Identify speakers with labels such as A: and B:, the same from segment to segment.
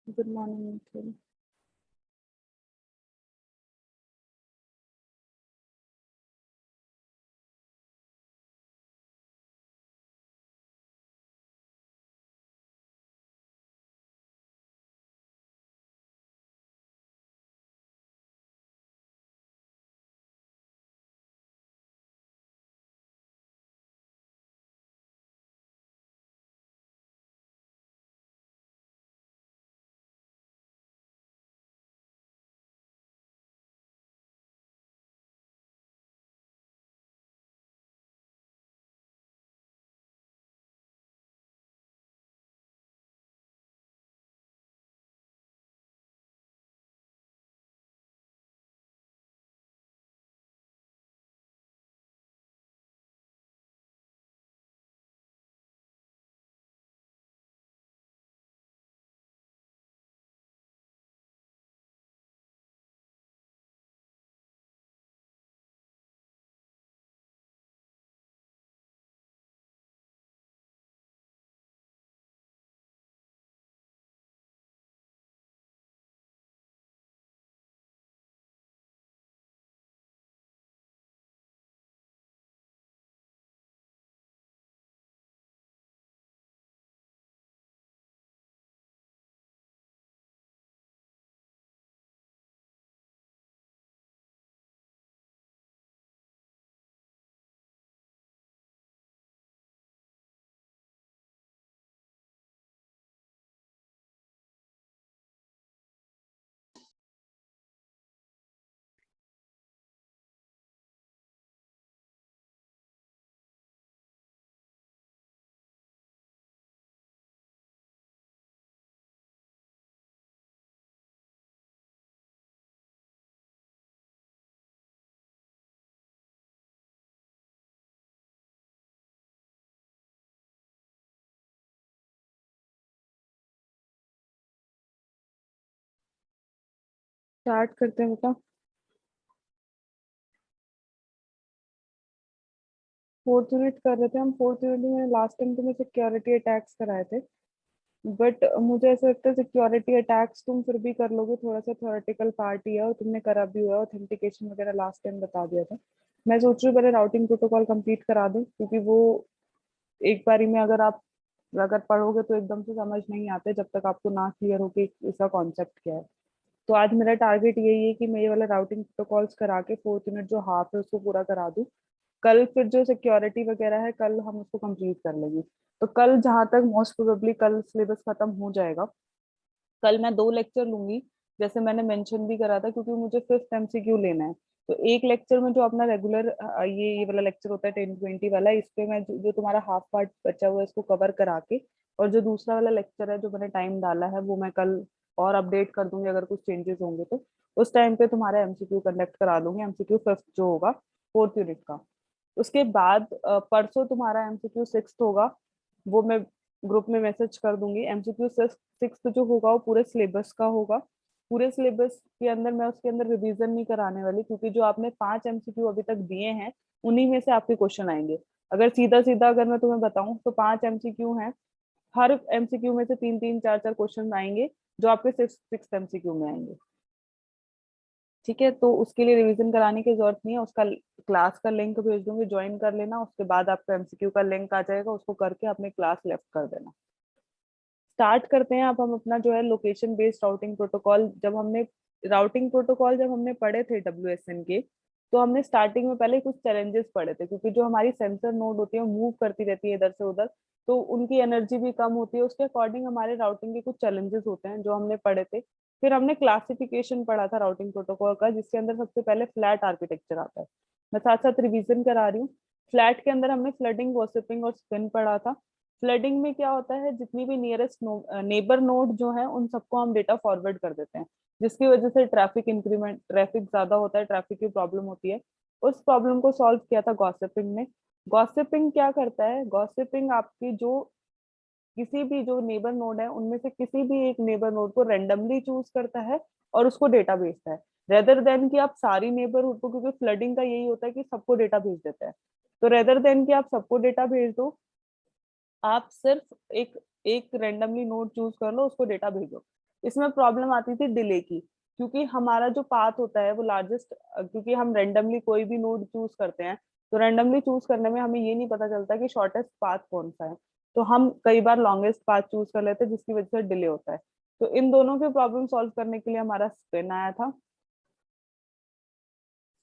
A: Good morning. Start करते हैं बेटा। फोर्थ यूनिट कर रहे थे हम। फोर्थ यूनिट में लास्ट टाइम तुम्हें सिक्योरिटी अटैक्स कराए थे, बट मुझे ऐसा लगता है सिक्योरिटी अटैक्स तुम फिर भी कर लोगे। थोड़ा सा थ्योरेटिकल पार्ट ही है और तुमने करा भी हुआ है, ऑथेंटिकेशन वगैरह लास्ट टाइम बता दिया था। मैं सोच रही हूँ पहले राउटिंग प्रोटोकॉल कंप्लीट करा दूं, क्योंकि वो एक बारी में अगर पढ़ोगे तो एकदम से समझ नहीं आते जब तक आपको ना क्लियर हो कि इसका कॉन्सेप्ट क्या है। तो आज मेरा टारगेट यही है कि मैं ये वाला राउटिंग प्रोटोकॉल्स करा के फोर्थ यूनिट जो हाफ है उसको पूरा करा दूं। कल फिर जो सिक्योरिटी वगैरह है कल हम उसको कंप्लीट कर लेंगे। तो कल जहां तक मोस्ट प्रोबेबली कल सिलेबस खत्म हो जाएगा। कल मैं 2 लेक्चर लूंगी, जैसे मैंने मेंशन भी करा था, क्योंकि मुझे फिफ्थ एमसीक्यू लेना है। तो एक लेक्चर में जो अपना रेगुलर ये वाला लेक्चर होता है 10-20 वाला, इस पे मैं जो तुम्हारा हाफ पार्ट बचा हुआ है इसको कवर करा के, और जो दूसरा वाला लेक्चर है जो मैंने टाइम डाला है वो मैं कल और अपडेट कर दूंगी अगर कुछ चेंजेस होंगे तो। उस टाइम पे तुम्हारा एमसीक्यू कंडक्ट करा दूंगी, एमसीक्यू फिफ्थ जो होगा फोर्थ यूनिट का। उसके बाद परसों तुम्हारा एमसीक्यू सिक्स होगा, वो मैं ग्रुप में मैसेज कर दूंगी। एमसीक्यू सिक्स जो होगा वो पूरे सिलेबस का होगा। पूरे सिलेबस के अंदर मैं उसके अंदर रिवीजन नहीं कराने वाली, क्योंकि जो आपने 5 एमसीक्यू अभी तक दिए हैं उन्हीं में से आपके क्वेश्चन आएंगे। अगर सीधा सीधा अगर मैं तुम्हें बताऊं तो 5 एमसीक्यू हैं, हर एमसीक्यू में से 3-3 4-4 क्वेश्चन आएंगे जो आपके सिक्स सिक्स एमसीक्यू में आएंगे। ठीक है, तो उसके लिए रिवीजन कराने की जरूरत नहीं है। उसका क्लास का लिंक भेज दूंगी, ज्वाइन कर लेना। उसके बाद आपका एमसीक्यू का लिंक आ जाएगा, उसको करके अपने क्लास लेफ्ट कर देना। स्टार्ट करते हैं। अब हम अपना जो है लोकेशन बेस्ड राउटिंग प्रोटोकॉल, जब हमने पढ़े थे डब्ल्यूएसएन के, तो हमने स्टार्टिंग में पहले कुछ चैलेंजेस पढ़े थे, क्योंकि जो हमारी सेंसर नोड होती है मूव करती रहती है इधर से उधर, तो उनकी एनर्जी भी कम होती है। उसके अकॉर्डिंग हमारे राउटिंग के कुछ चैलेंजेस होते हैं जो हमने पढ़े थे। फिर हमने क्लासिफिकेशन पढ़ा था राउटिंग प्रोटोकॉल का, जिसके अंदर सबसे पहले फ्लैट आर्किटेक्चर आता है। मैं साथ साथ रिवीजन करा रही हूँ। फ्लैट के अंदर हमने फ्लडिंग, गॉसिपिंग और स्पिन पढ़ा था। फ्लडिंग में क्या होता है, जितनी भी नियरेस्ट नेबर नोड जो है उन सबको हम डेटा फॉरवर्ड कर देते हैं, जिसकी वजह से ट्रैफिक ज्यादा होता है, ट्रैफिक की प्रॉब्लम होती है। उस प्रॉब्लम को सॉल्व किया था गॉसिपिंग ने। गॉसिपिंग क्या करता है, गॉसिपिंग आपकी जो किसी भी जो नेबर नोड है उनमें से किसी भी एक नेबर नोड को रेंडमली चूज करता है और उसको डेटा भेजता है, रेदर देन कि आप सारी नेबरहुड को, क्योंकि फ्लडिंग का यही होता है कि सबको डेटा भेज देता है। तो रेदर देन कि आप सबको डेटा भेज दो, आप सिर्फ एक एक रेंडमली नोड चूज कर लो, उसको डेटा भेजो। इसमें प्रॉब्लम आती थी डिले की, क्योंकि हमारा जो पाथ होता है वो लार्जेस्ट, क्योंकि हम रेंडमली कोई भी नोड चूज करते हैं, तो रेंडमली चूज करने में हमें ये नहीं पता चलता कि शॉर्टेस्ट पाथ कौन सा है, तो हम कई बार लॉन्गेस्ट पाथ चूज कर लेते हैं जिसकी वजह से डिले होता है। तो इन दोनों की प्रॉब्लम सॉल्व करने के लिए हमारा स्पिन आया था।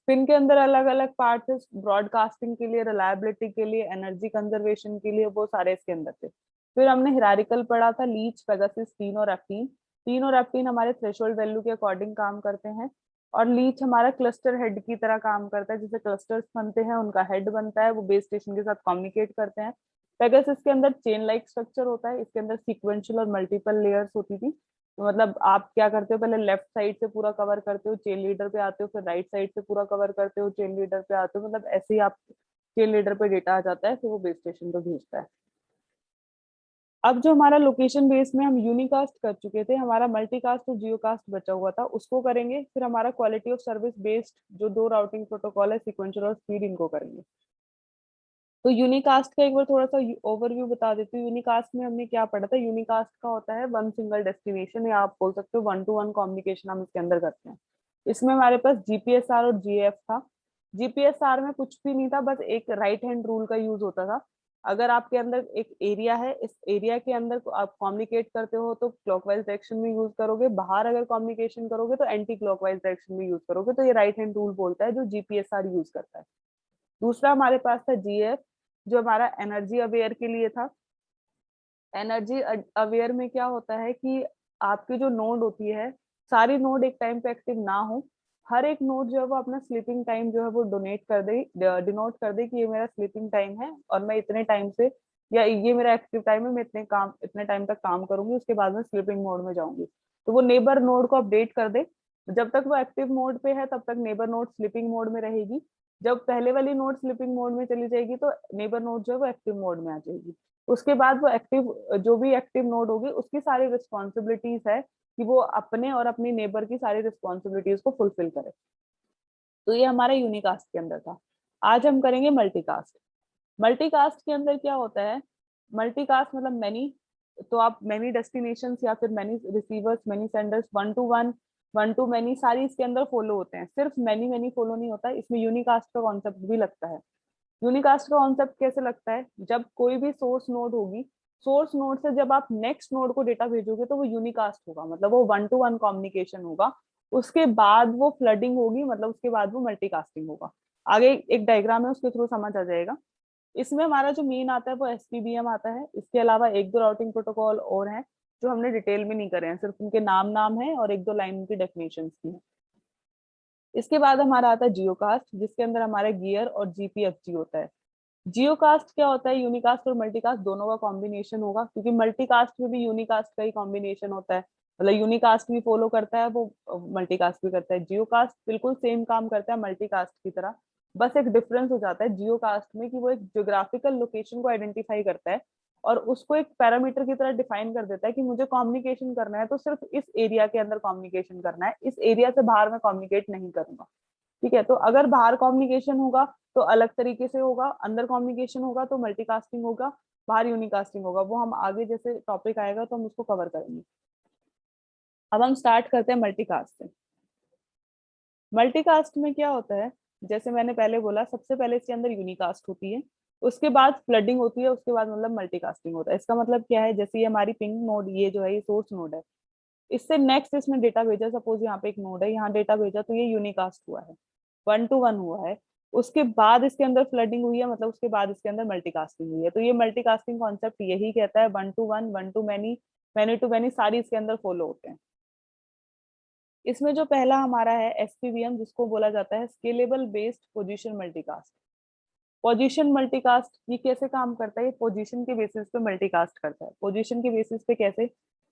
A: स्पिन के अंदर अलग अलग पार्ट्स है, ब्रॉडकास्टिंग के लिए, रिलायबिलिटी के लिए, एनर्जी कंजर्वेशन के लिए, वो सारे इसके अंदर थे। फिर हमने हिरारिकल पढ़ा था, लीच, पेगासस, तीन और एप्टीन। तीन और एप्टीन हमारे थ्रेशोल्ड वैल्यू के अकॉर्डिंग काम करते हैं, और लीच हमारा क्लस्टर हेड की तरह काम करता है, जैसे क्लस्टर्स बनते हैं उनका हेड बनता है, वो बेस स्टेशन के साथ कम्युनिकेट करते हैं। पेगासस के अंदर चेन लाइक स्ट्रक्चर होता है, इसके अंदर सीक्वेंशियल और मल्टीपल लेयर्स होती थी। तो मतलब आप क्या करते हो, पहले लेफ्ट साइड से पूरा कवर करते हो, चेन लीडर पे आते हो, फिर राइट साइड से पूरा कवर करते हो, चेन लीडर पे आते हो, मतलब ऐसे ही आप चेन लीडर पे डेटा आ जाता है, फिर वो बेस स्टेशन पे भेजता है। अब जो हमारा लोकेशन बेस में हम यूनिकास्ट कर चुके थे, हमारा मल्टीकास्ट और जियोकास्ट बचा हुआ था, उसको करेंगे। फिर हमारा क्वालिटी ऑफ सर्विस बेस्ड जो दो राउटिंग प्रोटोकॉल है, सिक्वेंशियल और स्पीड, इनको करेंगे। तो यूनिकास्ट का एक बार थोड़ा सा ओवरव्यू बता देती हूँ। यूनिकास्ट में हमने क्या पढ़ा था, यूनिकास्ट का होता है वन सिंगल डेस्टिनेशन, या आप बोल सकते हो वन टू वन कम्युनिकेशन हम इसके अंदर करते हैं। इसमें हमारे पास जीपीएसआर और जीएफ था। जीपीएसआर में कुछ भी नहीं था, बस एक राइट हैंड रूल का यूज होता था। अगर आपके अंदर एक एरिया है, इस एरिया के अंदर आप कम्युनिकेट करते हो तो क्लॉकवाइज डायरेक्शन में यूज करोगे, बाहर अगर कम्युनिकेशन करोगे तो एंटी क्लॉकवाइज डायरेक्शन में यूज करोगे। तो ये राइट हैंड रूल बोलता है जो जीपीएसआर यूज करता है। दूसरा हमारे पास था जीएफ, जो हमारा एनर्जी अवेयर के लिए था। एनर्जी अवेयर में क्या होता है कि आपकी जो नोड होती है, सारी नोड एक टाइम पे एक्टिव ना हो, हर एक नोड जो है वो अपना स्लीपिंग टाइम जो है वो डोनेट कर दे, डिनोट कर दे कि ये मेरा स्लीपिंग टाइम है और मैं इतने टाइम से, या ये मेरा एक्टिव टाइम है, मैं इतने टाइम तक काम करूंगी, उसके बाद में स्लीपिंग मोड में जाऊंगी। तो वो नेबर नोड को अपडेट कर दे। जब तक वो एक्टिव मोड पे है तब तक नेबर नोड स्लीपिंग मोड में रहेगी। जब पहले वाली नोड स्लीपिंग मोड में चली जाएगी तो नेबर नोड जो है वो एक्टिव मोड में आ जाएगी। उसके बाद वो एक्टिव, जो भी एक्टिव नोड होगी उसकी सारी रिस्पॉन्सिबिलिटीज है कि वो अपने और अपनी नेबर की सारी रिस्पॉन्सिबिलिटीज को फुलफिल करे। तो ये हमारा यूनिकास्ट के अंदर था। आज हम करेंगे मल्टीकास्ट। मल्टीकास्ट के अंदर क्या होता है, मल्टीकास्ट मतलब मैनी, तो आप मैनी डेस्टिनेशन या फिर many receivers, many senders, one to one, one to many, सारी इसके अंदर फॉलो होते हैं। सिर्फ मैनी मैनी फॉलो नहीं होता, इसमें यूनिकास्ट का कॉन्सेप्ट भी लगता है। यूनिकास्ट का कॉन्सेप्ट कैसे लगता है, जब कोई भी सोर्स नोड होगी, सोर्स नोड से जब आप नेक्स्ट नोड को डेटा भेजोगे तो वो यूनिकास्ट होगा, मतलब वो वन टू वन कम्युनिकेशन होगा। उसके बाद वो फ्लडिंग होगी, मतलब उसके बाद वो मल्टीकास्टिंग होगा। आगे एक डायग्राम है, उसके थ्रू समझ आ जाएगा। इसमें हमारा जो मेन आता है वो एसपीबीएम आता है। इसके अलावा एक दो राउटिंग प्रोटोकॉल और हैं जो हमने डिटेल में नहीं करे हैं, सिर्फ उनके नाम नाम है और एक दो लाइन की डेफिनेशन की है। इसके बाद हमारा आता है जियोकास्ट, जिसके अंदर हमारा गियर और जीपीएफजी होता है। जियोकास्ट क्या होता है, यूनिकास्ट और मल्टीकास्ट दोनों का कॉम्बिनेशन होगा, क्योंकि मल्टीकास्ट में भी यूनिकास्ट का ही कॉम्बिनेशन होता है। मतलब यूनिकास्ट भी फॉलो करता है वो, मल्टीकास्ट भी करता है। जियोकास्ट बिल्कुल सेम काम करता है मल्टीकास्ट की तरह, बस एक डिफरेंस हो जाता है जियोकास्ट में कि वो एक ज्योग्राफिकल लोकेशन को आइडेंटिफाई करता है और उसको एक पैरामीटर की तरह डिफाइन कर देता है कि मुझे कम्युनिकेशन करना है तो सिर्फ इस एरिया के अंदर कम्युनिकेशन करना है, इस एरिया से बाहर मैं कम्युनिकेट नहीं करूंगा। ठीक है, तो अगर बाहर कम्युनिकेशन होगा तो अलग तरीके से होगा, अंदर कम्युनिकेशन होगा तो मल्टीकास्टिंग होगा, बाहर यूनिकास्टिंग होगा। वो हम आगे जैसे टॉपिक आएगा तो हम उसको कवर करेंगे। अब हम स्टार्ट करते हैं मल्टीकास्ट से। मल्टीकास्ट में क्या होता है, जैसे मैंने पहले बोला, सबसे पहले इसके अंदर यूनिकास्ट होती है, उसके बाद फ्लडिंग होती है, उसके बाद मतलब मल्टीकास्टिंग होता है। इसका मतलब क्या है, जैसे ये हमारी पिंग नोड, ये जो है ये सोर्स नोड है, इससे नेक्स्ट इसमें डेटा भेजा, सपोज यहाँ पे एक नोड है, यहाँ डेटा भेजा, तो ये यूनिकास्ट हुआ है, वन टू वन हुआ है। उसके बाद इसके अंदर फ्लडिंग हुई है, मतलब उसके बाद इसके अंदर मल्टीकास्टिंग हुई है। तो ये मल्टीकास्टिंग कॉन्सेप्ट यही कहता है, one to one, one to many, many to many, सारी इसके अंदर फॉलो होते हैं। इसमें जो पहला हमारा है एसपीबीएम, जिसको बोला जाता है scalable based position multicast. Position multicast ये कैसे काम करता है, ये पोजीशन के बेसिस पे मल्टीकास्ट करता है। पोजीशन के बेसिस पे कैसे,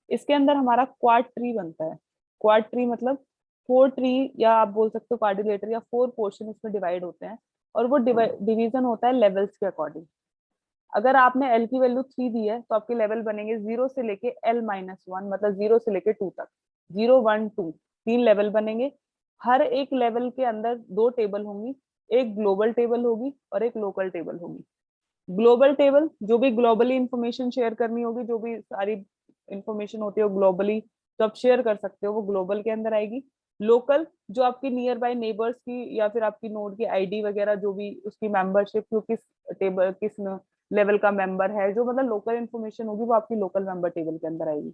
A: इसके अंदर हमारा क्वाड ट्री बनता है। क्वाड ट्री मतलब फोर ट्री, या आप बोल सकते हो क्वाड्रिलेटर, या फोर पोर्शन इसमें डिवाइड होते हैं, और वो डिवीजन होता है लेवल्स के अकॉर्डिंग। अगर आपने एल की वैल्यू 3 दी है तो आपके लेवल बनेंगे 0 से लेके L-1, मतलब 0 से लेके 2 तक, 0 1 2, 3 लेवल बनेंगे। हर एक लेवल के अंदर दो टेबल होंगी, एक ग्लोबल टेबल होगी और एक लोकल टेबल होगी। ग्लोबल टेबल जो भी ग्लोबली इंफॉर्मेशन शेयर करनी होगी, जो भी सारी इंफॉर्मेशन होती है वो ग्लोबली तो आप शेयर कर सकते हो, वो ग्लोबल के अंदर आएगी। लोकल जो आपकी नियर बाय नेबर्स की या फिर आपकी नोड की आईडी वगैरह जो भी उसकी मेंबरशिप, जो किस टेबल किस लेवल का मेंबर है, जो मतलब लोकल इन्फॉर्मेशन होगी वो आपकी लोकल मेंबर टेबल के अंदर आएगी।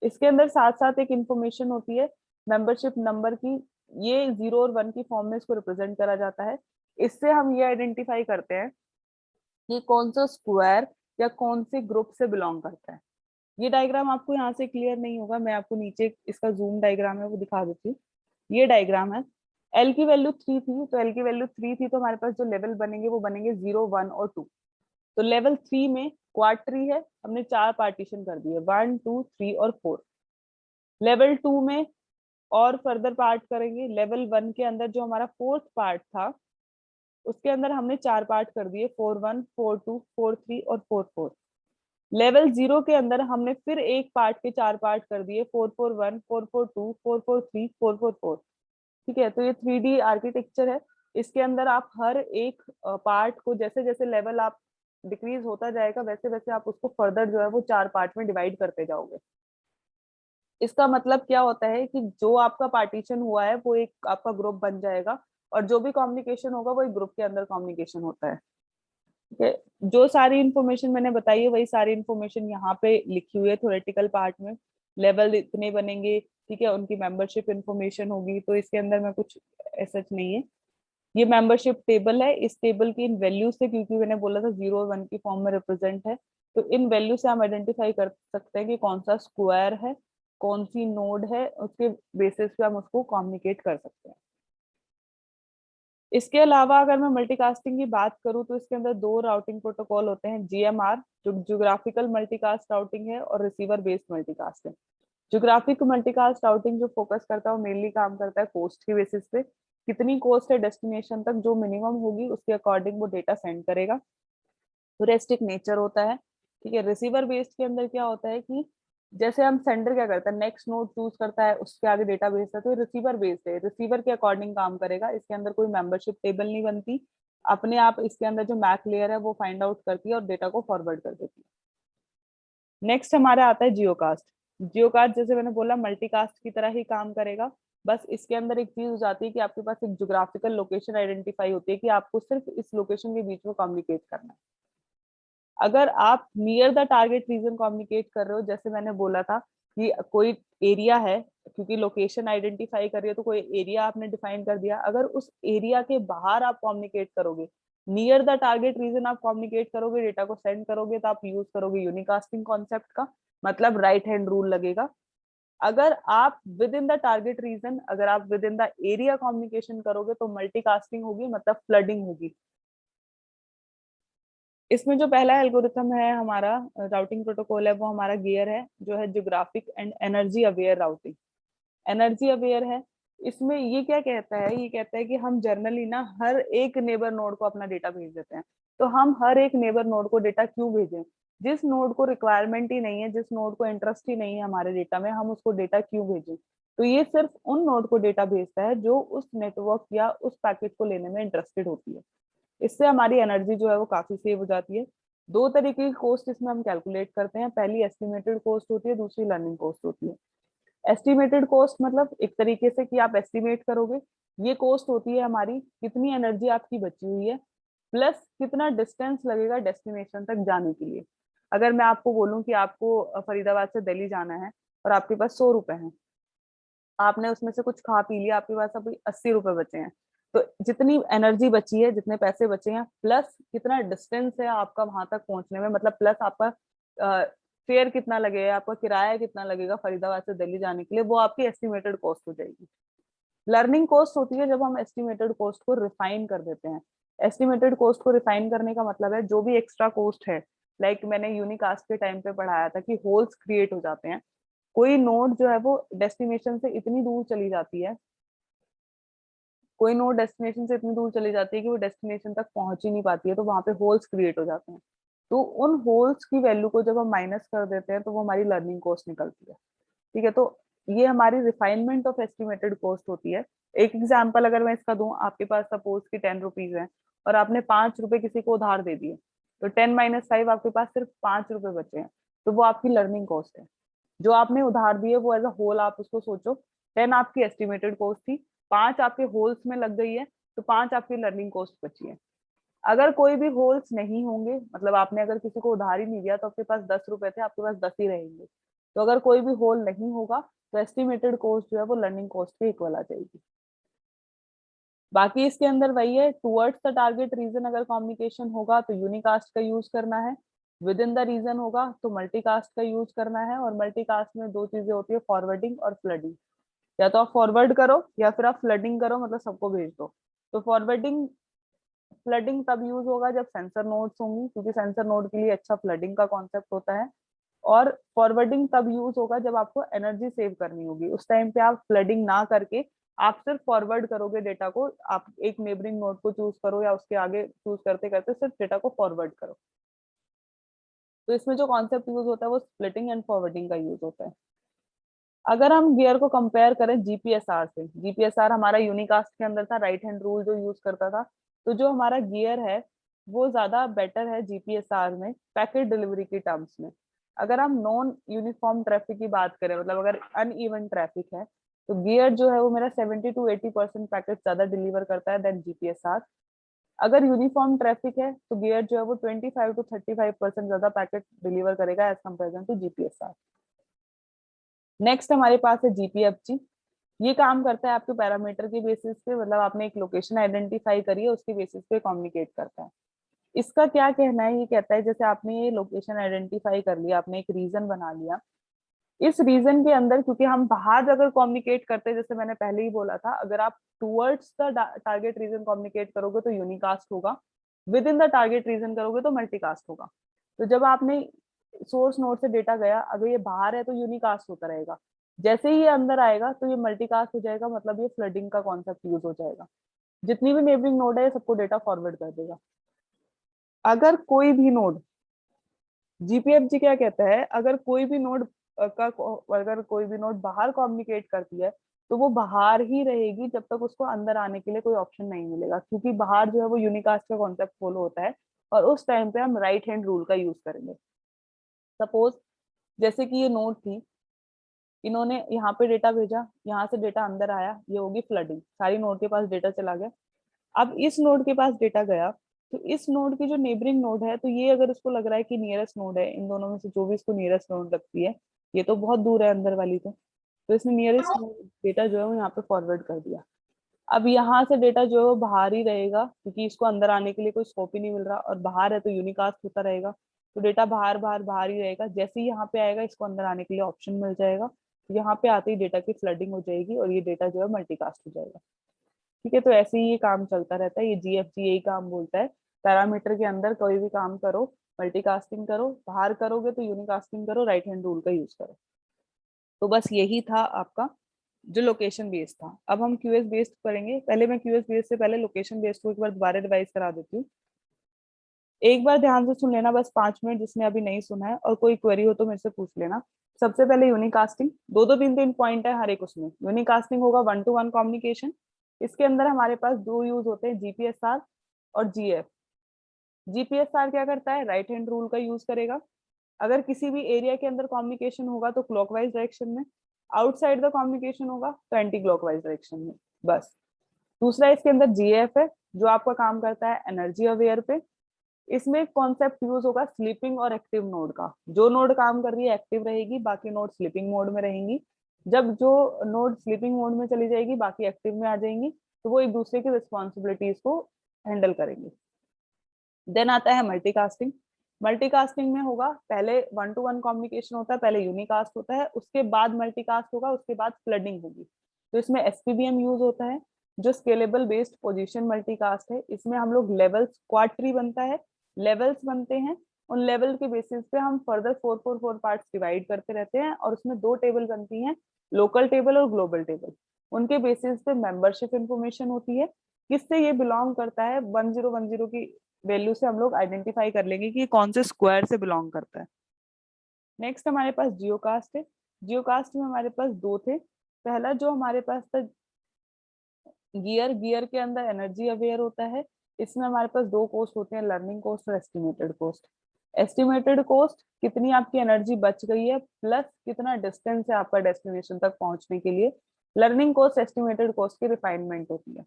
A: इसके अंदर साथ साथ एक इन्फॉर्मेशन होती है मेंबरशिप नंबर की, ये 0 और 1 की फॉर्म में इसको रिप्रेजेंट करा जाता है। इससे हम ये आइडेंटिफाई करते हैं कि कौन सा स्क्वायर या कौन से ग्रुप से बिलोंग करता है। ये डायग्राम आपको यहाँ से क्लियर नहीं होगा, मैं आपको नीचे इसका जूम डायग्राम है वो दिखा देती हूँ। ये डायग्राम है, एल की वैल्यू 3 थी, तो एल की वैल्यू 3 थी तो हमारे पास जो लेवल बनेंगे वो बनेंगे 0, 1 और 2। तो लेवल 3 में क्वार्टरी है, हमने 4 पार्टीशन कर दिए, 1, 2, 3 और 4। लेवल 2 में और फर्दर पार्ट करेंगे, लेवल 1 के अंदर जो हमारा फोर्थ पार्ट था उसके अंदर हमने 4 पार्ट कर दिए, 4, 1, 4, 2, 4, 3 और 4, 4। लेवल 0 के अंदर हमने फिर एक पार्ट के 4 पार्ट कर दिए, 4, 4, 1, 4, 4, 2, 4, 4, 4। ठीक है, तो ये 3D आर्किटेक्चर है। इसके अंदर आप हर एक पार्ट को जैसे जैसे लेवल आप डिक्रीज होता जाएगा वैसे वैसे आप उसको फर्दर जो है वो 4 पार्ट में डिवाइड करते जाओगे। इसका मतलब क्या होता है कि जो आपका पार्टीशन हुआ है वो एक आपका ग्रुप बन जाएगा, और जो भी कम्युनिकेशन होगा वो एक ग्रुप के अंदर कम्युनिकेशन होता है। ठीक है, जो सारी इंफॉर्मेशन मैंने बताई है वही सारी इंफॉर्मेशन यहाँ पे लिखी हुई है थ्योरेटिकल पार्ट में। लेवल इतने बनेंगे, ठीक है, उनकी मेंबरशिप इंफॉर्मेशन होगी, तो इसके अंदर में कुछ ऐसा नहीं है। ये मेंबरशिप टेबल है, इस टेबल की इन वैल्यू से, क्योंकि मैंने बोला था 0 और 1 की फॉर्म में रिप्रेजेंट है, तो इन वैल्यू से हम आइडेंटिफाई कर सकते हैं कि कौन सा स्क्वायर है, कौन सी नोड है, उसके बेसिस पे हम उसको कम्युनिकेट कर सकते हैं। इसके अलावा अगर मैं मल्टीकास्टिंग की बात करूं तो इसके अंदर 2 राउटिंग प्रोटोकॉल होते हैं, जीएमआर जो ज्योग्राफिकल मल्टीकास्ट राउटिंग है, और receiver based multicasting. Geographic multicast routing जो फोकस करता है वो मेनली काम करता है कोस्ट की बेसिस पे, कितनी कोस्ट है डेस्टिनेशन तक, जो मिनिमम होगी उसके अकॉर्डिंग वो डेटा सेंड करेगा। टूरिस्टिक नेचर होता है। ठीक है, रिसीवर बेस्ड के अंदर क्या होता है कि जैसे हम सेंडर क्या करता है, नेक्स्ट नोड चूज करता है, उसके आगे डेटा भेजता है, तो रिसीवर बेस्ड है, रिसीवर के अकॉर्डिंग काम करेगा। इसके अंदर कोई मेंबरशिप टेबल नहीं बनती, अपने आप इसके अंदर जो मैक लेयर है वो फाइंड आउट करती है और डेटा को फॉरवर्ड कर देती है। नेक्स्ट हमारा आता है जियोकास्ट। जियोकास्ट जैसे मैंने बोला मल्टीकास्ट की तरह ही काम करेगा, बस इसके अंदर एक चीज हो जाती है कि आपके पास एक ज्योग्राफिकल लोकेशन आइडेंटिफाई होती है कि आपको सिर्फ इस लोकेशन के बीच में कम्युनिकेट करना है। अगर आप near the target region communicate कर रहे हो, जैसे मैंने बोला था कि कोई एरिया है, क्योंकि लोकेशन आइडेंटिफाई कर रही है तो कोई एरिया आपने डिफाइन कर दिया, अगर उस एरिया के बाहर आप कम्युनिकेट करोगे, नियर द टारगेट रीजन आप कम्युनिकेट करोगे, डेटा को सेंड करोगे, तो आप यूज करोगे यूनिकास्टिंग कॉन्सेप्ट का, मतलब राइट हैंड रूल लगेगा। अगर आप within the target region, अगर आप within the area communication करोगे तो मल्टीकास्टिंग होगी, मतलब फ्लडिंग होगी। इसमें जो पहला एल्गोरिथम है हमारा राउटिंग प्रोटोकॉल है वो हमारा गियर है, जो है geographic and energy aware routing. Energy aware है, इसमें ये क्या कहता है, ये कहता है कि हम जनरली ना हर एक नेबर नोड को अपना डेटा भेज देते हैं। तो हम हर एक नेबर नोड को डेटा क्यों भेजें? जिस नोड को रिक्वायरमेंट ही नहीं है, जिस नोड को इंटरेस्ट ही नहीं है हमारे डेटा में, हम उसको डेटा क्यों भेजें? तो ये सिर्फ उन नोड को डेटा भेजता है जो उस नेटवर्क या उस पैकेट को लेने में इंटरेस्टेड होती है। इससे हमारी एनर्जी जो है वो काफी सेव हो जाती है। 2 तरीके की कॉस्ट इसमें हम कैलकुलेट करते हैं, पहली एस्टिमेटेड कॉस्ट होती है, दूसरी लर्निंग कॉस्ट होती है। एस्टिमेटेड कॉस्ट मतलब एक तरीके से कि आप एस्टिमेट करोगे, ये कॉस्ट होती है हमारी कितनी एनर्जी आपकी बची हुई है प्लस कितना डिस्टेंस लगेगा डेस्टिनेशन तक जाने के लिए। अगर मैं आपको बोलूं कि आपको फरीदाबाद से दिल्ली जाना है और आपके पास 100 रुपए हैं, आपने उसमें से कुछ खा पी लिया, आपके पास अभी 80 रुपए बचे हैं, तो जितनी एनर्जी बची है, जितने पैसे बचे हैं, प्लस कितना डिस्टेंस है आपका वहां तक पहुंचने में, मतलब प्लस आपका फेयर कितना लगेगा, आपका किराया कितना लगेगा फरीदाबाद से दिल्ली जाने के लिए, वो आपकी एस्टिमेटेड कॉस्ट हो जाएगी। लर्निंग कॉस्ट होती है जब हम एस्टिमेटेड कॉस्ट को रिफाइन कर देते हैं। एस्टिमेटेड कॉस्ट को रिफाइन करने का मतलब है जो भी एक्स्ट्रा कॉस्ट है, लाइक मैंने यूनिकास्ट के टाइम पे पढ़ाया था कि होल्स क्रिएट हो जाते हैं। कोई नोड जो है वो डेस्टिनेशन से इतनी दूर चली जाती है, कोई नोड डेस्टिनेशन से इतनी दूर चली जाती है कि वो डेस्टिनेशन तक पहुंच ही नहीं पाती है, तो वहां पे होल्स क्रिएट हो जाते हैं। तो उन होल्स की वैल्यू को जब हम माइनस कर देते हैं तो वो हमारी लर्निंग कॉस्ट निकलती है। ठीक है, तो ये हमारी रिफाइनमेंट ऑफ एस्टिमेटेड कॉस्ट होती है। एक एग्जाम्पल अगर मैं इसका दूं, आपके पास सपोज की 10 रुपीज है और आपने 5 रुपए किसी को उधार दे दिए, तो 10 - 5 आपके पास सिर्फ 5 रुपए बचे हैं, तो वो आपकी लर्निंग कॉस्ट है। जो आपने उधार दिए वो एज अ होल आप उसको सोचो, 10 आपकी एस्टिमेटेड कॉस्ट थी, 5 आपके होल्स में लग गई है, तो 5 आपकी लर्निंग कॉस्ट बची है। अगर कोई भी होल्स नहीं होंगे, मतलब आपने अगर किसी को उधार ही नहीं दिया तो आपके पास 10 रुपए थे, आपके पास 10 ही रहेंगे। तो अगर कोई भी होल नहीं होगा तो एस्टिमेटेड कॉस्ट जो है वो लर्निंग कॉस्ट के इक्वल आ जाएगी। बाकी इसके अंदर वही है, टुवर्ड्स द टारगेट रीजन अगर कम्युनिकेशन होगा तो यूनिकास्ट का यूज करना है, विद इन द रीजन होगा तो मल्टीकास्ट का यूज करना है। और मल्टीकास्ट में दो चीजें होती है, फॉरवर्डिंग और फ्लडिंग। या तो आप फॉरवर्ड करो या फिर आप फ्लडिंग करो, मतलब सबको भेज दो। तो फॉरवर्डिंग फ्लडिंग तब यूज होगा जब सेंसर नोड्स होंगी, क्योंकि सेंसर नोड के लिए अच्छा फ्लडिंग का कॉन्सेप्ट होता है। और फॉरवर्डिंग तब यूज होगा जब आपको एनर्जी सेव करनी होगी, उस टाइम पे आप फ्लडिंग ना करके आप सिर्फ फॉरवर्ड करोगे डेटा को, आप एक नेबरिंग नोड को चूज करो या उसके आगे चूज करते करते सिर्फ डेटा को फॉरवर्ड करो। तो इसमें जो कॉन्सेप्ट यूज होता है वो स्प्लिटिंग एंड फॉरवर्डिंग का यूज होता है। अगर हम गियर को कंपेयर करें जीपीएसआर से, जीपीएसआर हमारा यूनिकास्ट के अंदर था, राइट हैंड रूल जो यूज करता था, तो जो हमारा गियर है वो ज्यादा बेटर है जीपीएसआर में पैकेट डिलीवरी की टर्म्स में। अगर हम नॉन यूनिफॉर्म ट्रैफिक की बात करें, मतलब अगर अनइवन ट्रैफिक है, तो गियर जो है वो मेरा 70 to 80% पैकेट ज्यादा डिलीवर करता है देन जीपीएसआर। अगर यूनिफॉर्म ट्रैफिक है तो गियर जो है वो 25 to 35% ज्यादा पैकेट डिलीवर करेगा एज कम्पेरिजन टू जीपीएसआर। नेक्स्ट हमारे पास है जीपीएफजी। ये काम करता है आपके पैरामीटर के बेसिस पे, मतलब आपने एक लोकेशन आइडेंटिफाई करी है उसके बेसिस पे कम्युनिकेट करता है। इसका क्या कहना है, ये कहता है जैसे आपने ये लोकेशन आइडेंटिफाई कर लिया, आपने एक रीजन बना लिया, इस रीजन के अंदर क्योंकि हम बाहर अगर कम्युनिकेट करते हैं, जैसे मैंने पहले ही बोला था, अगर आप towards the target region communicate करोगे तो यूनिकास्ट होगा, within the target region करोगे तो मल्टीकास्ट होगा। तो जब आपने सोर्स नोड से डेटा गया, अगर ये बाहर है तो यूनिकास्ट होता रहेगा, जैसे ही ये अंदर आएगा तो ये मल्टीकास्ट हो जाएगा, मतलब ये फ्लडिंग का कॉन्सेप्ट यूज हो जाएगा। जितनी भी नेबरिंग नोड है सबको डेटा फॉरवर्ड कर देगा। अगर कोई भी नोड, जीपीएफजी क्या कहता है, अगर कोई भी नोड का अगर कोई भी नोड बाहर कम्युनिकेट करती है तो वो बाहर ही रहेगी जब तक उसको अंदर आने के लिए कोई ऑप्शन नहीं मिलेगा, क्योंकि बाहर जो है वो यूनिकास्ट का कॉन्सेप्ट फॉलो होता है। और उस टाइम पे हम राइट हैंड रूल का यूज करेंगे। सपोज जैसे कि ये नोड थी, इन्होंने यहाँ पे डेटा भेजा, यहाँ से डेटा अंदर आया, ये होगी फ्लडिंग, सारी नोड के पास डेटा चला गया। अब इस नोड के पास डेटा गया, तो इस नोड की जो नेबरिंग नोड है, तो ये अगर उसको लग रहा है कि नियरेस्ट नोड है, इन दोनों में से जो भी इसको नियरेस्ट नोड लगती है, ये तो बहुत दूर है अंदर वाली, तो इसने नियरेस्ट नोड डेटा जो है वो यहाँ पे फॉरवर्ड कर दिया। अब यहाँ से डेटा जो है वो बाहर ही रहेगा, क्योंकि इसको अंदर आने के लिए कोई स्कोप ही नहीं मिल रहा, और बाहर है तो यूनिकास्ट होता रहेगा, तो डेटा बाहर बाहर बाहर ही रहेगा। जैसे ही यहाँ पे आएगा इसको अंदर आने के लिए ऑप्शन मिल जाएगा, तो यहाँ पे आते ही डेटा की फ्लडिंग हो जाएगी और ये डेटा जो है मल्टीकास्ट हो जाएगा। ठीक है, तो ऐसे ही ये काम चलता रहता है, ये जीएफजी यही काम बोलता है। पैरामीटर के अंदर कोई भी काम करो, मल्टीकास्टिंग करो, बाहर करोगे तो यूनिकास्टिंग करो, राइट हैंड रूल का यूज करो। तो बस यही था आपका जो लोकेशन बेस्ड था। अब हम क्यूएस बेस्ड करेंगे। पहले मैं क्यूएस बेस्ड से पहले लोकेशन बेस्ड को एक बार दोबारा रिवाइज करा देती हूँ। एक बार ध्यान से सुन लेना, बस 5 मिनट, जिसने अभी नहीं सुना है, और कोई क्वेरी हो तो मेरे से पूछ लेना। सबसे पहले यूनिकास्टिंग, दो दो तीन तीन पॉइंट है हर एक उसमें। यूनिकास्टिंग होगा 1-to-1 कम्युनिकेशन। इसके अंदर हमारे पास दो यूज होते हैं, जीपीएसआर और जीएफ। जीपीएसआर क्या करता है, राइट हैंड रूल का यूज करेगा। अगर किसी भी एरिया के अंदर कम्युनिकेशन होगा तो क्लॉकवाइज डायरेक्शन में, आउटसाइड द कम्युनिकेशन होगा तो एंटी क्लॉकवाइज डायरेक्शन में, बस। दूसरा इसके अंदर जीएफ है, जो आपका काम करता है एनर्जी अवेयर पे। इसमें कॉन्सेप्ट यूज होगा स्लीपिंग और एक्टिव नोड का। जो नोड काम कर रही है एक्टिव रहेगी, बाकी नोड स्लीपिंग मोड में रहेंगी। जब जो नोड स्लीपिंग मोड में चली जाएगी, बाकी एक्टिव में आ जाएंगी, तो वो एक दूसरे की रिस्पॉन्सिबिलिटीज को हैंडल करेंगे। देन आता है मल्टीकास्टिंग। मल्टीकास्टिंग में होगा, पहले 1-to-1 कम्युनिकेशन होता है, पहले यूनिकास्ट होता है, उसके बाद मल्टीकास्ट होगा, उसके बाद फ्लडिंग होगी। तो इसमें एसपीबीएम यूज होता है, जो स्केलेबल बेस्ड पोजीशन मल्टीकास्ट है। इसमें हम लोग लेवल्स, क्वाड ट्री बनता है, लेवल्स बनते हैं, उन लेवल के बेसिस पे हम फर्दर 4-4-4 पार्ट्स डिवाइड करते रहते हैं, और उसमें दो टेबल बनती हैं, लोकल टेबल और ग्लोबल टेबल। उनके बेसिस पे मेंबरशिप इंफॉर्मेशन होती है, किससे ये बिलोंग करता है, 1010 की वैल्यू से हम लोग आइडेंटिफाई कर लेंगे कि कौन से स्क्वायर से बिलोंग करता है। नेक्स्ट हमारे पास जियोकास्ट है। जियोकास्ट में हमारे पास दो थे। पहला जो हमारे पास था गियर, गियर के अंदर एनर्जी अवेयर होता है। इसमें हमारे पास दो कॉस्ट होते हैं, लर्निंग कॉस्ट और एस्टिमेटेड कॉस्ट। एस्टिमेटेड कॉस्ट कितनी आपकी एनर्जी बच गई है प्लस कितना डिस्टेंस है आपका डेस्टिनेशन तक पहुंचने के लिए। लर्निंग कॉस्ट एस्टिमेटेड कॉस्ट की रिफाइनमेंट होती है।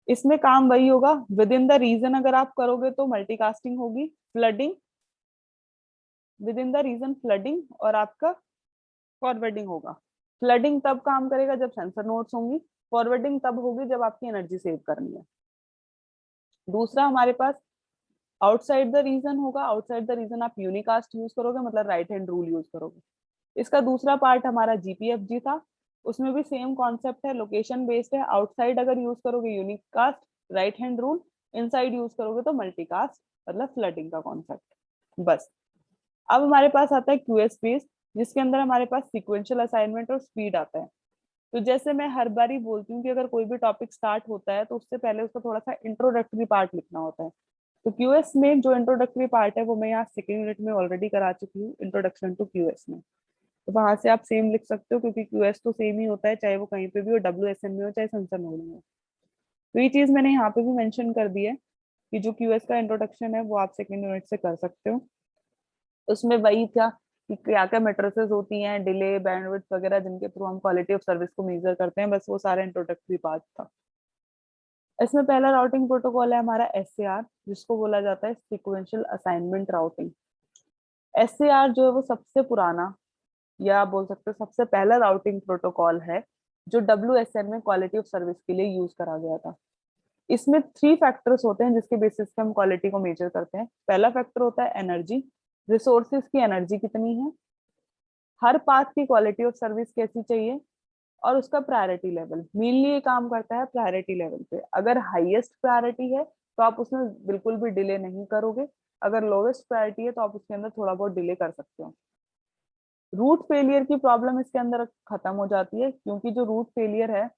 A: इसमें काम वही होगा, विद इन द रीजन अगर आप करोगे तो मल्टीकास्टिंग होगी, flooding within the region flooding, और आपका फॉरवर्डिंग होगा। फ्लडिंग तब काम करेगा जब सेंसर नोड्स होंगी, फॉरवर्डिंग तब होगी जब आपकी एनर्जी सेव करनी है। दूसरा हमारे पास आउटसाइड द रीजन होगा। आउटसाइड द रीजन आप यूनिकास्ट यूज करोगे, मतलब राइट हैंड रूल यूज करोगे। इसका दूसरा पार्ट हमारा जीपीएफजी था, उसमें भी सेम कॉन्सेप्ट है, लोकेशन बेस्ड है। आउटसाइड अगर यूज करोगे unicast right hand rule, inside use करोगे तो मल्टीकास्ट मतलब फ्लडिंग का कॉन्सेप्ट। बस अब हमारे पास आता है क्यूएस बेस्ड, जिसके अंदर हमारे पास सिक्वेंशियल असाइनमेंट और स्पीड आता है। तो जैसे मैं हर बार ही बोलती हूँ कि अगर कोई भी टॉपिक स्टार्ट होता है तो उससे पहले उसका थोड़ा सा इंट्रोडक्टरी पार्ट लिखना होता है। तो क्यूएस में जो इंट्रोडक्टरी पार्ट है वो मैं यहाँ सेकेंड यूनिट में ऑलरेडी करा चुकी हूँ, इंट्रोडक्शन टू क्यूएस में। तो वहां से आप सेम लिख सकते हो, क्योंकि क्यूएस तो सेम ही होता है चाहे वो कहीं पे भी हो, डब्ल्यूएसएन में हो चाहे सेंसर नोड में हो। तो ये चीज मैंने यहाँ पे भी मेंशन कर दी है कि जो क्यूएस का इंट्रोडक्शन है वो आप सेकेंड यूनिट से कर सकते हो। उसमें वही था कि क्या क्या मेट्रिसेस होती हैं, डिले, बैंडविड्थ वगैरह, जिनके थ्रू हम क्वालिटी ऑफ सर्विस को मेजर करते हैं, बस वो सारा इंट्रोडक्टरी पार्ट था। इसमें पहला राउटिंग प्रोटोकॉल है हमारा एसएआर, जिसको बोला जाता है सीक्वेंशियल असाइनमेंट राउटिंग। एसएआर जो है वो सबसे पुराना, या आप बोल सकते हो सबसे पहला राउटिंग प्रोटोकॉल है जो डब्ल्यूएसएन में क्वालिटी ऑफ सर्विस के लिए यूज करा गया था। इसमें 3 फैक्टर्स होते हैं जिसके बेसिस पे हम क्वालिटी को मेजर करते हैं। पहला फैक्टर होता है एनर्जी, रिसोर्सेज की एनर्जी कितनी है, हर पाथ की क्वालिटी ऑफ सर्विस कैसी चाहिए, और उसका प्रायोरिटी लेवल। मेनली ये काम करता है प्रायोरिटी लेवल पे। अगर हाईएस्ट प्रायोरिटी है तो आप उसमें बिल्कुल भी डिले नहीं करोगे, अगर लोवेस्ट प्रायोरिटी है तो आप उसके अंदर थोड़ा बहुत डिले कर सकते हो। रूट फेलियर की प्रॉब्लम इसके अंदर खत्म हो जाती है, क्योंकि जो रूट फेलियर है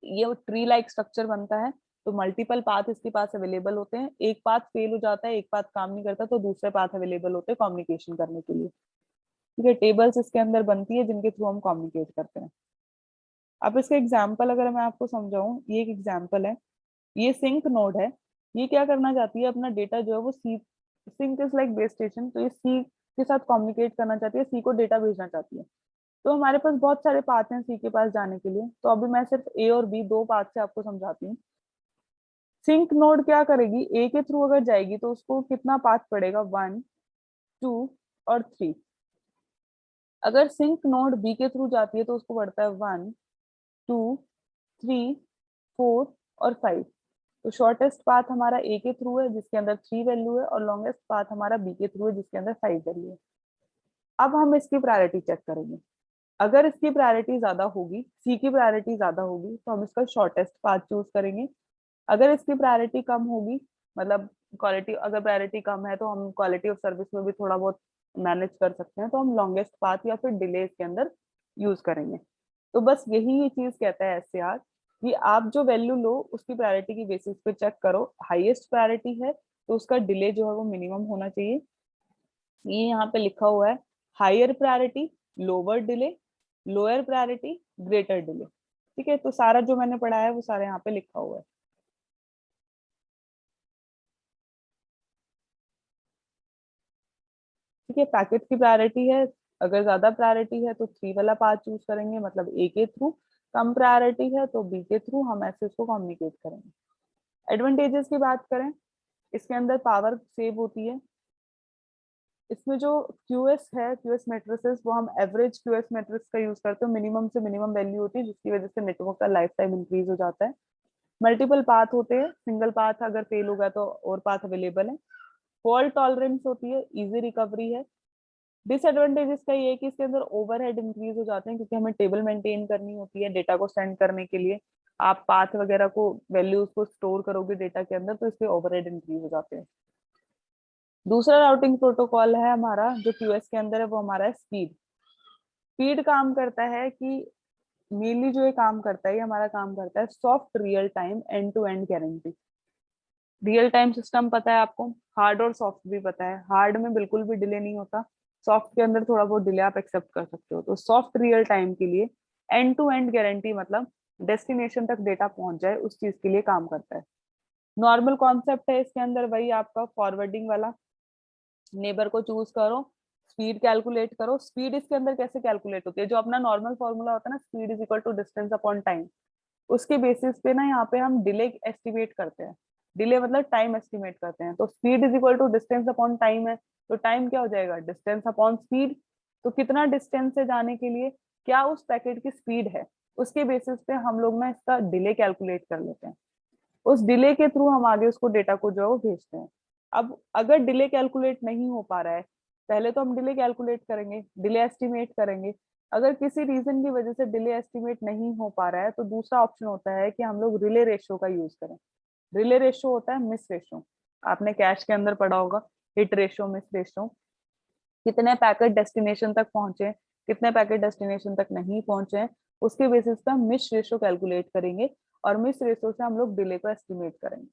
A: ये ट्री लाइक स्ट्रक्चर बनता है। तो मल्टीपल पाथ इसके पास अवेलेबल होते हैं, एक पाथ फेल हो जाता है, एक पाथ काम नहीं करता, तो दूसरे पाथ अवेलेबल होते हैं कम्युनिकेशन करने के लिए। ठीक है, टेबल्स इसके अंदर बनती है जिनके थ्रू हम कम्युनिकेट करते हैं। अब इसका एग्जाम्पल अगर मैं आपको समझाऊं, ये एक एग्जाम्पल है। ये सिंक नोड है, ये क्या करना चाहती है, अपना डेटा जो है वो see, sink is like base station, तो ये सी के साथ कम्युनिकेट करना चाहती है, सी को डेटा भेजना चाहती है। तो हमारे पास बहुत सारे पाथ हैं सी के पास जाने के लिए, तो अभी मैं सिर्फ ए और बी दो पाथ से आपको समझाती हूँ। सिंक नोड क्या करेगी, ए के थ्रू अगर जाएगी तो उसको कितना पाथ पड़ेगा, 1, 2 और 3। अगर सिंक नोड बी के थ्रू जाती है तो उसको पड़ता है 1, 2, 3, 4 और 5। तो शॉर्टेस्ट पाथ हमारा ए के थ्रू है जिसके अंदर 3 वैल्यू है, और लॉन्गेस्ट पाथ हमारा बी के थ्रू है जिसके अंदर 5 वैल्यू है। अब हम इसकी प्रायोरिटी चेक करेंगे। अगर इसकी प्रायोरिटी ज्यादा होगी, सी की प्रायोरिटी ज्यादा होगी, तो हम इसका शॉर्टेस्ट पाथ चूज करेंगे। अगर इसकी प्रायोरिटी कम होगी, मतलब क्वालिटी, अगर प्रायोरिटी कम है तो हम क्वालिटी ऑफ सर्विस में भी थोड़ा बहुत मैनेज कर सकते हैं, तो हम लॉन्गेस्ट पाथ या फिर डिले इसके अंदर यूज करेंगे। तो बस यही ये चीज कहता है एससीआर, कि आप जो वैल्यू लो उसकी प्रायोरिटी की बेसिस पे चेक करो। हाईएस्ट प्रायोरिटी है तो उसका डिले जो है वो मिनिमम होना चाहिए। ये यहाँ पे लिखा हुआ है, higher priority lower delay, lower priority greater delay. ठीक है, तो सारा जो मैंने पढ़ा है वो सारा यहाँ पे लिखा हुआ है। ठीक है, पैकेट की प्रायोरिटी है, अगर ज्यादा प्रायोरिटी है तो 3 वाला पाथ चूज करेंगे, मतलब ए के थ्रू। कम प्रायोरिटी है तो बी के थ्रू हम ऐसे उसको कम्युनिकेट करेंगे। एडवांटेजेस की बात करें, इसके अंदर पावर सेव होती है। इसमें जो क्यूएस है, क्यूएस मैट्रिसेस, वो हम एवरेज क्यूएस मैट्रिक्स का यूज करते हैं, मिनिमम से मिनिमम वैल्यू होती है, जिसकी वजह से नेटवर्क का लाइफ टाइम इंक्रीज हो जाता है। मल्टीपल पाथ होते हैं, सिंगल पाथ अगर फेल होगा तो और पाथ अवेलेबल है। फॉल्ट टॉलरेंस होती है, इजी रिकवरी है। डिसएडवांटेजेस का ये है कि इसके अंदर ओवरहेड इंक्रीज हो जाते हैं, क्योंकि हमें टेबल मेंटेन करनी होती है डेटा को सेंड करने के लिए। आप पाथ वगैरह को, वैल्यूज को स्टोर करोगे डेटा के अंदर, तो इसके ओवरहेड इंक्रीज हो जाते हैं। दूसरा राउटिंग प्रोटोकॉल है हमारा जो क्यूएस के अंदर है, वो हमारा है स्पीड। स्पीड काम करता है कि मेनली जो ये काम करता है, ये हमारा काम करता है soft real time end to end guarantee. Real time system पता है आपको, हार्ड और सॉफ्ट भी पता है। हार्ड में बिल्कुल भी डिले नहीं होता, सॉफ्ट के अंदर थोड़ा बहुत डिले आप एक्सेप्ट कर सकते हो। तो सॉफ्ट रियल टाइम के लिए एंड टू एंड गारंटी, मतलब डेस्टिनेशन तक डेटा पहुंच जाए, उस चीज के लिए काम करता है। नॉर्मल कॉन्सेप्ट है इसके अंदर वही आपका फॉरवर्डिंग वाला, नेबर को चूज करो, स्पीड कैलकुलेट करो। स्पीड इसके अंदर कैसे कैलकुलेट होती है, जो अपना नॉर्मल फॉर्मूला होता है ना, speed is equal to distance upon time, उसके बेसिस पे ना यहाँ पे हम डिले एस्टिमेट करते हैं। डिले मतलब टाइम एस्टिमेट करते हैं। तो speed is equal to distance upon time है, तो टाइम क्या हो जाएगा, डिस्टेंस अपॉन स्पीड। तो कितना डिस्टेंस है जाने के लिए, क्या उस पैकेट की स्पीड है, उसके बेसिस पे हम लोग ना इसका डिले कैलकुलेट कर लेते हैं। उस डिले के थ्रू हम आगे उसको डेटा को जो है वो भेजते हैं। अब अगर डिले कैलकुलेट नहीं हो पा रहा है, पहले तो हम डिले कैलकुलेट करेंगे, डिले एस्टिमेट करेंगे। अगर किसी रीजन की वजह से डिले एस्टिमेट नहीं हो पा रहा है, तो दूसरा ऑप्शन होता है कि हम लोग रिले रेशियो का यूज करें। रिले रेशियो होता है मिस रेशियो, आपने कैश के अंदर पढ़ा होगा, हिट रेशियो, मिस रेशियो। कितने पैकेट डेस्टिनेशन तक पहुंचे, कितने पैकेट डेस्टिनेशन तक नहीं पहुंचे, उसके बेसिस पे हम मिस रेशियो कैलकुलेट करेंगे, और मिस रेशियो से हम लोग डिले को एस्टिमेट करेंगे।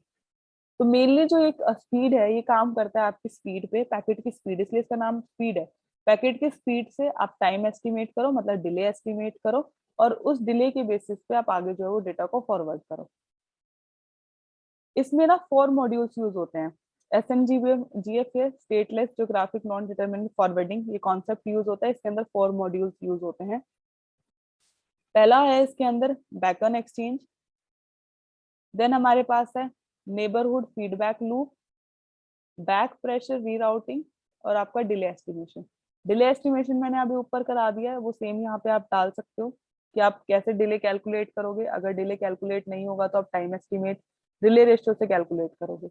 A: तो मेनली जो एक स्पीड है, ये काम करता है आपकी स्पीड पे, पैकेट की स्पीड, इसलिए इसका नाम स्पीड है। पैकेट की स्पीड से आप टाइम एस्टिमेट करो, मतलब डिले एस्टिमेट करो, और उस डिले के बेसिस पे आप आगे जो है वो डेटा को फॉरवर्ड करो। इसमें ना 4 मॉड्यूल्स यूज होते हैं। SNGFA, stateless geographic non determinate forwarding, ये कॉन्सेप्ट यूज होता है। इसके अंदर 4 मॉड्यूल्स यूज होते हैं। पहला है इसके अंदर बैकन एक्सचेंज, देन हमारे पास है neighbourhood feedback loop, back pressure rerouting, और आपका डिले एस्टिमेशन। डिले एस्टिमेशन मैंने अभी ऊपर करा दिया है, वो सेम यहाँ पे आप डाल सकते हो कि आप कैसे डिले कैलकुलेट करोगे। अगर डिले कैलकुलेट नहीं होगा तो आप टाइम एस्टिमेट डिले रेशियो से कैलकुलेट करोगे।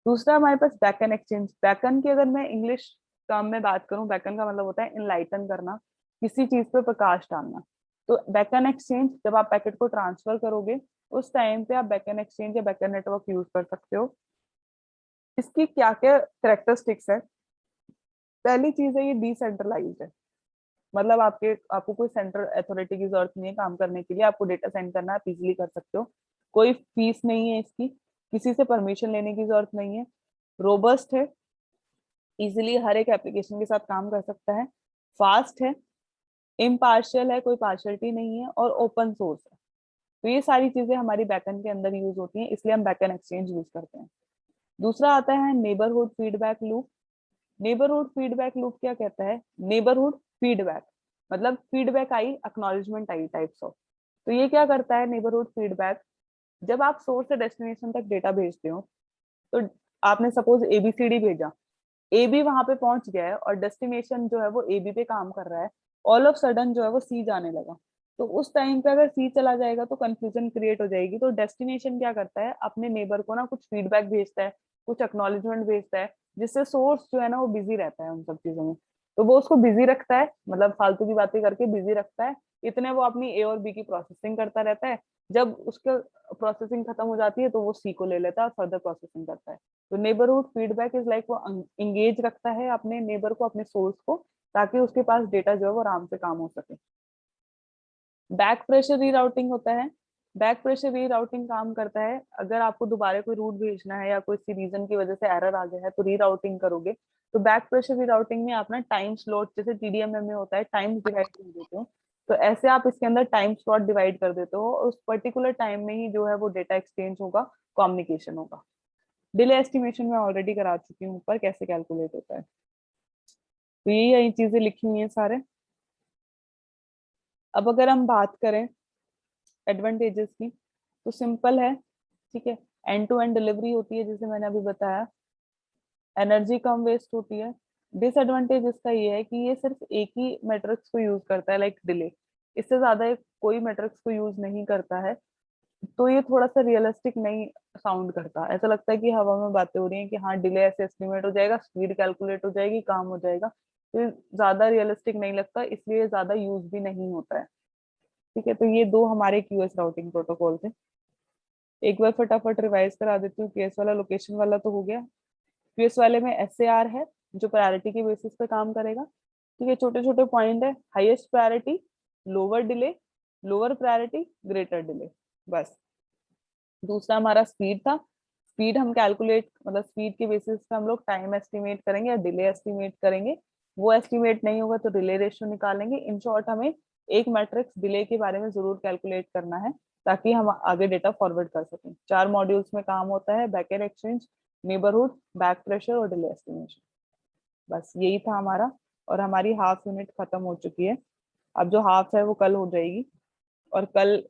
A: दूसरा हमारे पास बैकन एक्सचेंज। बैकन की अगर मैं इंग्लिश टर्म में बात करूं, बैकन का मतलब होता है इनलाइटन करना, किसी चीज पे प्रकाश डालना। तो बैकन एक्सचेंज, जब आप पैकेट को ट्रांसफर करोगे, उस टाइम पे आप बैकन एक्सचेंज या बैकन नेटवर्क यूज कर सकते हो। इसकी क्या क्या करेक्टरिस्टिक्स है, पहली चीज है ये डिसेंट्रलाइज्ड है। मतलब आपको कोई सेंट्रल अथॉरिटी की जरूरत नहीं है काम करने के लिए, आपको डेटा सेंड करना आप इजिली कर सकते हो। कोई फीस नहीं है इसकी, किसी से परमिशन लेने की जरूरत नहीं है। रोबस्ट है, इजिली हर एक एप्लीकेशन के साथ काम कर सकता है। फास्ट है, इम्पार्शियल है, कोई पार्शियलिटी नहीं है, और ओपन सोर्स है। तो ये सारी चीजें हमारी बैकएंड के अंदर यूज होती हैं, इसलिए हम बैकएंड एक्सचेंज यूज करते हैं। दूसरा आता है neighbourhood feedback loop. Neighbourhood feedback loop क्या कहता है, नेबरहुड फीडबैक मतलब feedback I, acknowledgement I, types of. तो ये क्या करता है नेबरहुड फीडबैक, जब आप सोर्स से डेस्टिनेशन तक डेटा भेजते हो, तो आपने सपोज एबीसीडी भेजा, ए बी वहां पे पहुंच गया है और डेस्टिनेशन जो है वो ए बी पे काम कर रहा है, ऑल ऑफ सडन जो है वो सी जाने लगा। तो उस टाइम पे अगर सी चला जाएगा तो कंफ्यूजन क्रिएट हो जाएगी। तो डेस्टिनेशन क्या करता है, अपने नेबर को ना कुछ फीडबैक भेजता है, कुछ एक्नॉलेजमेंट भेजता है, जिससे सोर्स जो है ना वो बिजी रहता है उन सब चीजों में। तो वो उसको बिजी रखता है, मतलब फालतू की बातें करके बिजी रखता है। इतने वो अपनी ए और बी की प्रोसेसिंग करता रहता है। जब उसका प्रोसेसिंग खत्म हो जाती है तो वो सी को ले लेता है और फर्दर प्रोसेसिंग करता है। तो नेबरहुड फीडबैक इज लाइक, वो इंगेज रखता है अपने नेबर को, अपने सोर्स को, ताकि उसके पास डेटा जो है वो आराम से काम हो सके। बैक प्रेशर रीराउटिंग होता है। बैक प्रेशर रीराउटिंग काम करता है, अगर आपको दोबारा कोई रूट भेजना है या कोई सी रीजन की वजह से एरर आ गया है तो रीराउटिंग करोगे। तो बैक प्रेशर रीराउटिंग में आप ना टाइम स्लॉट, जैसे टीडीएमएम में होता है टाइम डिवाइड कर देते हो, तो ऐसे आप इसके अंदर टाइम स्लॉट डिवाइड कर देते हो, और उस पर्टिकुलर टाइम में ही जो है वो डेटा एक्सचेंज होगा, कम्युनिकेशन होगा। डिले एस्टिमेशन में ऑलरेडी करा चुकी हूँ ऊपर, कैसे कैलकुलेट होता है। तो यही चीजें लिखी हुई हैं सारे। अब अगर हम बात करें एडवांटेजेस की, तो सिंपल है, ठीक है। एंड टू एंड डिलीवरी होती है, जैसे मैंने अभी बताया। एनर्जी कम वेस्ट होती है। डिसएडवांटेज इसका ये है कि ये सिर्फ एक ही मैट्रिक्स को यूज करता है, लाइक डिले। इससे ज्यादा ये कोई मैट्रिक्स को यूज नहीं करता है। तो ये थोड़ा सा रियलिस्टिक नहीं साउंड करता, ऐसा लगता है कि हवा में बातें हो रही हैं कि हाँ डिले ऐसे एस्टिमेट हो जाएगा, स्पीड कैलकुलेट हो जाएगी, काम हो जाएगा। तो ये ज्यादा रियलिस्टिक नहीं लगता, इसलिए ज्यादा यूज भी नहीं होता है। ठीक है, तो ये दो हमारे क्यूएस राउटिंग प्रोटोकॉल थे। एक बार फटाफट रिवाइज करा देती हूँ। केस वाला, लोकेशन वाला तो हो गया। क्यूएस वाले में एसएआर है, जो प्रायोरिटी के बेसिस पे काम करेगा। ठीक है, छोटे छोटे पॉइंट है, highest priority, lower delay, lower priority, greater delay, बस। दूसरा हमारा स्पीड था। स्पीड हम कैलकुलेट, मतलब स्पीड के बेसिस पे हम लोग टाइम एस्टिमेट करेंगे या डिले एस्टिमेट करेंगे। वो एस्टिमेट नहीं होगा तो डिले रेशियो निकालेंगे। इन शॉर्ट हमें एक मैट्रिक्स डिले के बारे में जरूर कैलकुलेट करना है, ताकि हम आगे डेटा फॉरवर्ड कर सकें। 4 मॉड्यूल्स में काम होता है, backend exchange, neighbourhood, back pressure और डिले एस्टिमेशन। बस यही था हमारा, और हमारी हाफ यूनिट खत्म हो चुकी है। अब जो हाफ है वो कल हो जाएगी, और कल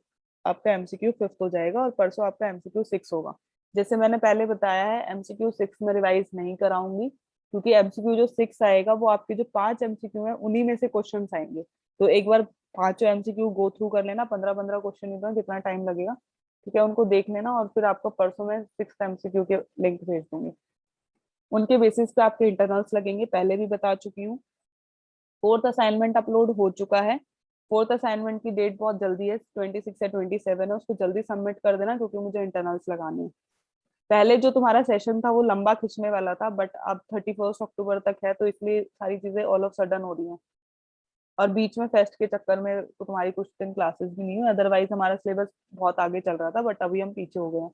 A: आपका एमसीक्यू 5th हो जाएगा, और परसों आपका एमसीक्यू 6 होगा। जैसे मैंने पहले बताया है, एमसीक्यू 6 में रिवाइज नहीं कराऊंगी, क्योंकि एमसीक्यू जो 6 आएगा वो आपके जो 5 एमसीक्यू है उन्हीं में से क्वेश्चन आएंगे। तो एक बार पांचों एमसीक्यू गो थ्रू कर लेना, 15-15 क्वेश्चन ही तो है, कितना टाइम लगेगा, ठीक है, उनको देख लेना, और फिर आपको परसों में 6 एमसीक्यू के लिंक भेज दूंगी। उनके बेसिस पे आपके इंटरनल्स लगेंगे, पहले भी बता चुकी हूँ। 4th असाइनमेंट अपलोड हो चुका है। 4th असाइनमेंट की डेट बहुत जल्दी है, 26 या 27 है, उसको जल्दी सबमिट कर देना, क्योंकि मुझे इंटरनल्स लगाने हैं। पहले जो तुम्हारा सेशन था वो लंबा खिंचने वाला था, बट अब 31 अक्टूबर तक है, तो इसलिए सारी चीजें ऑल ऑफ सडन हो रही हैं। और बीच में फेस्ट के चक्कर में तो तुम्हारी कुछ दिन क्लासेस भी नहीं हुई, अदरवाइज हमारा सिलेबस बहुत आगे चल रहा था, बट अभी हम पीछे हो गए हैं।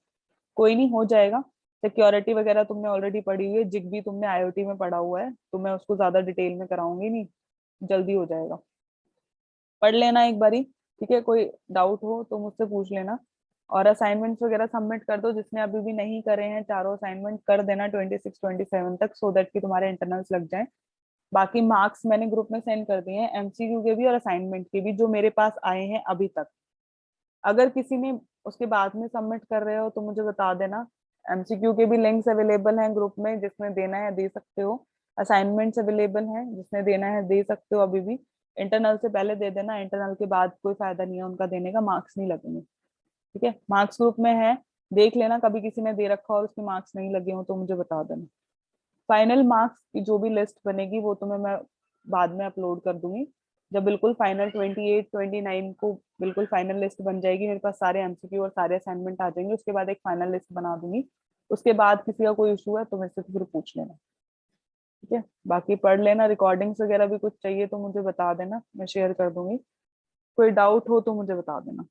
A: कोई नहीं, हो जाएगा। सिक्योरिटी वगैरह तुमने ऑलरेडी पढ़ी हुई है, जिग भी तुमने आईओटी में पढ़ा हुआ है, तो मैं उसको ज्यादा डिटेल में कराऊंगी नहीं, जल्दी हो जाएगा। पढ़ लेना एक बारी, ठीक है, कोई डाउट हो तो मुझसे पूछ लेना। और असाइनमेंट्स वगैरह सबमिट कर दो, जिसने अभी भी नहीं करे हैं, चारों असाइनमेंट कर देना 26-27 तक, सो दैट कि तुम्हारे इंटरनल्स लग जाए। बाकी मार्क्स मैंने ग्रुप में सेंड कर दिए हैं, एमसीक्यू के भी और असाइनमेंट के भी, जो मेरे पास आए हैं अभी तक। अगर किसी ने उसके बाद में सबमिट कर रहे हो तो मुझे बता देना। एमसीक्यू के भी लिंक्स अवेलेबल हैं ग्रुप में, जिसने देना है दे सकते हो। असाइनमेंट्स अवेलेबल हैं, जिसने देना है दे सकते हो अभी भी। इंटरनल से पहले दे देना, इंटरनल के बाद कोई फायदा नहीं है उनका देने का, मार्क्स नहीं लगेंगे। ठीक है, मार्क्स ग्रुप में है, देख लेना, कभी किसी ने दे रखा और उसके मार्क्स नहीं लगे हो तो मुझे बता देना। फाइनल मार्क्स की जो भी लिस्ट बनेगी वो तुम्हें मैं बाद में अपलोड कर दूंगी। जब बिल्कुल फाइनल 28-29 को बिल्कुल फाइनल लिस्ट बन जाएगी, मेरे पास सारे एमसीक्यू और सारे असाइनमेंट आ जाएंगे, उसके बाद एक फाइनल लिस्ट बना दूंगी। उसके बाद किसी का कोई इशू है तो मेरे से फिर पूछ लेना। ठीक है, बाकी पढ़ लेना, रिकॉर्डिंग्स वगैरह भी कुछ चाहिए तो मुझे बता देना, मैं शेयर कर दूंगी। कोई डाउट हो तो मुझे बता देना।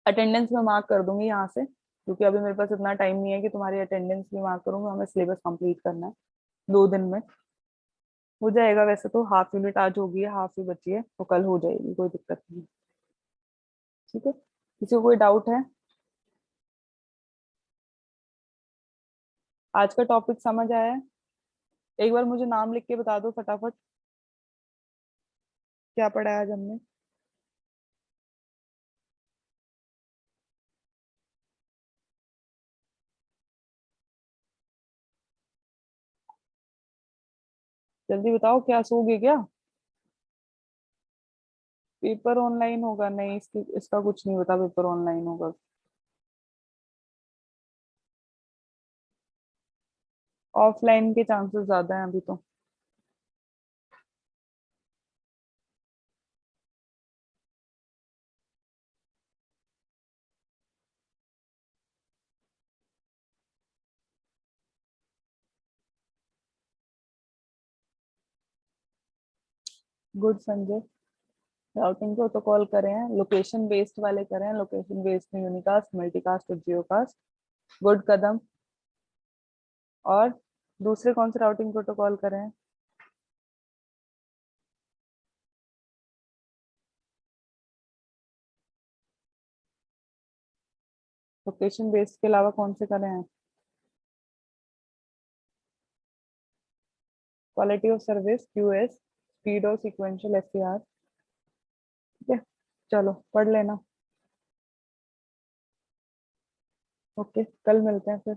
A: अटेंडेंस में मार्क कर दूंगी यहाँ से, क्योंकि अभी मेरे पास इतना टाइम नहीं है कि तुम्हारी अटेंडेंस भी मार्क करूंगा, हमें सिलेबस कंप्लीट करना है 2 दिन में। हो जाएगा, वैसे तो हाफ यूनिट आज होगी है, हाफ ही बची है, तो कल हो जाएगी, कोई दिक्कत नहीं। ठीक है, किसी को कोई डाउट है? आज का टॉपिक समझ आया है? एक बार मुझे नाम लिख के बता दो फटाफट, क्या पढ़ा है आज हमने। जल्दी बताओ, क्या सोओगे क्या? पेपर ऑनलाइन होगा? नहीं, इसका कुछ नहीं बता, पेपर ऑनलाइन होगा। ऑफलाइन के चांसेस ज्यादा हैं अभी तो। गुड संजय। राउटिंग प्रोटोकॉल करे हैं, लोकेशन बेस्ड वाले करे हैं, लोकेशन बेस्ड में यूनिकास्ट, मल्टीकास्ट और जियोकास्ट। गुड कदम। और दूसरे कौन से राउटिंग प्रोटोकॉल करे हैं? लोकेशन बेस्ड के अलावा कौन से करे हैं? Quality of service, QS, speed और सीक्वेंशियल एससीआर। ठीक है, चलो पढ़ लेना। ओके, कल मिलते हैं फिर।